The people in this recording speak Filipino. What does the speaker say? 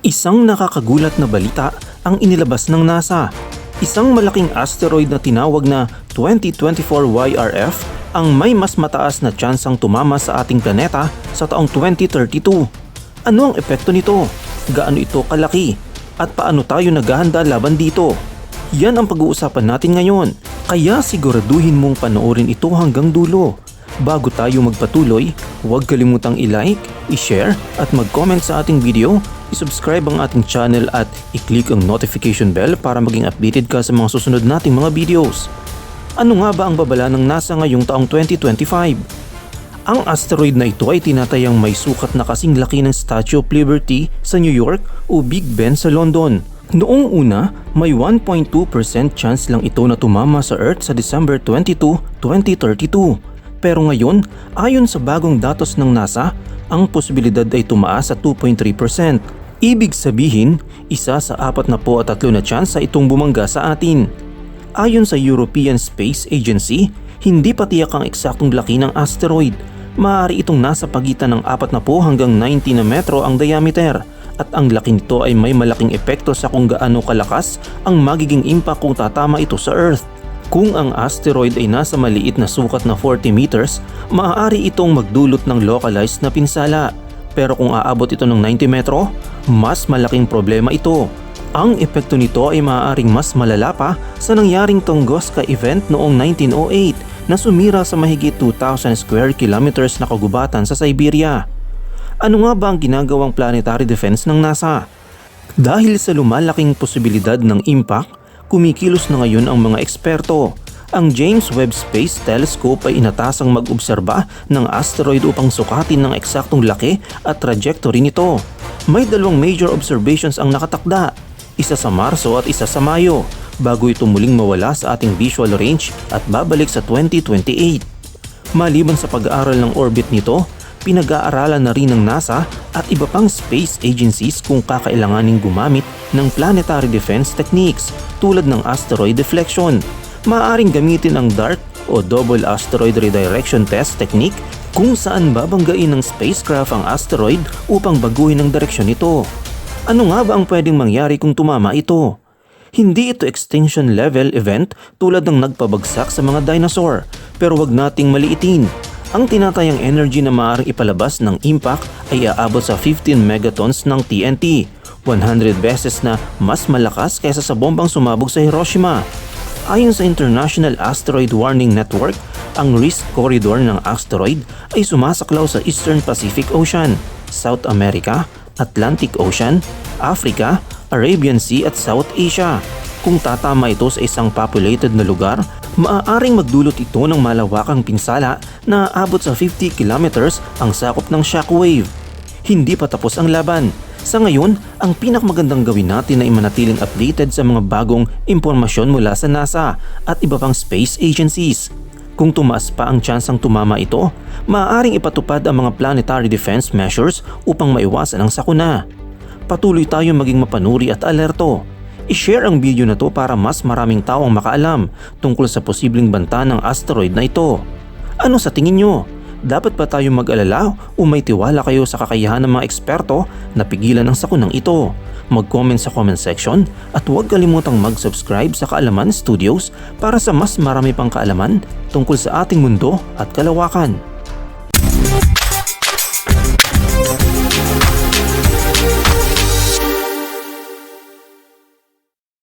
Isang nakakagulat na balita ang inilabas ng NASA. Isang malaking asteroid na tinawag na 2024 YRF ang may mas mataas na tsansang tumama sa ating planeta sa taong 2032. Ano ang epekto nito? Gaano ito kalaki? At paano tayo naghahanda laban dito? Yan ang pag-uusapan natin ngayon. Kaya siguraduhin mong panoorin ito hanggang dulo. Bago tayo magpatuloy, huwag kalimutang i-like, i-share at mag-comment sa ating video, i-subscribe ang ating channel at i-click ang notification bell para maging updated ka sa mga susunod nating mga videos. Ano nga ba ang babala ng NASA ngayong taong 2025? Ang asteroid na ito ay tinatayang may sukat na kasing laki ng Statue of Liberty sa New York o Big Ben sa London. Noong una, may 1.2% chance lang ito na tumama sa Earth sa December 22, 2032. Pero ngayon, ayon sa bagong datos ng NASA, ang posibilidad ay tumaas sa 2.3%. Ibig sabihin, isa sa 43 na tsansa itong bumangga sa atin. Ayon sa European Space Agency, hindi pa tiyak ang eksaktong laki ng asteroid. Maaari itong nasa pagitan ng 40 hanggang 90 na metro ang diameter at ang laki nito ay may malaking epekto sa kung gaano kalakas ang magiging impact kung tatama ito sa Earth. Kung ang asteroid ay nasa maliit na sukat na 40 meters, maaari itong magdulot ng localized na pinsala. Pero kung aabot ito ng 90 metro, mas malaking problema ito. Ang epekto nito ay maaaring mas malala pa sa nangyaring Tunguska event noong 1908 na sumira sa mahigit 2,000 square kilometers na kagubatan sa Siberia. Ano nga ba ang ginagawang planetary defense ng NASA? Dahil sa lumalaking posibilidad ng impact, kumikilos na ngayon ang mga eksperto. Ang James Webb Space Telescope ay inatasang mag-obserba ng asteroid upang sukatin ng eksaktong laki at trajectory nito. May dalawang major observations ang nakatakda, isa sa Marso at isa sa Mayo, bago ito muling mawala sa ating visual range at babalik sa 2028. Maliban sa pag-aaral ng orbit nito, pinag-aaralan na rin ng NASA at iba pang space agencies kung kakailanganing gumamit ng planetary defense techniques tulad ng asteroid deflection. Maaaring gamitin ang DART o Double Asteroid Redirection Test technique kung saan babanggain ng spacecraft ang asteroid upang baguhin ang direksyon nito. Ano nga ba ang pwedeng mangyari kung tumama ito? Hindi ito extinction level event tulad ng nagpabagsak sa mga dinosaur, pero wag nating maliitin. Ang tinatayang energy na maaaring ipalabas ng impact ay aabot sa 15 megatons ng TNT, 100 beses na mas malakas kaysa sa bombang sumabog sa Hiroshima. Ayon sa International Asteroid Warning Network, ang risk corridor ng asteroid ay sumasaklaw sa Eastern Pacific Ocean, South America, Atlantic Ocean, Africa, Arabian Sea at South Asia. Kung tatama ito sa isang populated na lugar, maaaring magdulot ito ng malawakang pinsala na aabot sa 50 kilometers ang sakop ng shockwave. Hindi pa tapos ang laban. Sa ngayon, ang pinakamagandang gawin natin ay manatiling updated sa mga bagong impormasyon mula sa NASA at iba pang space agencies. Kung tumaas pa ang tsansang tumama ito, maaaring ipatupad ang mga planetary defense measures upang maiwasan ang sakuna. Patuloy tayong maging mapanuri at alerto. I-share ang video na to para mas maraming tao ang makaalam tungkol sa posibleng banta ng asteroid na ito. Ano sa tingin nyo? Dapat ba tayong mag-alala o may tiwala kayo sa kakayahan ng mga eksperto na pigilan ang sakunang ito? Mag-comment sa comment section at huwag kalimutang mag-subscribe sa Kaalaman Studios para sa mas marami pang kaalaman tungkol sa ating mundo at kalawakan.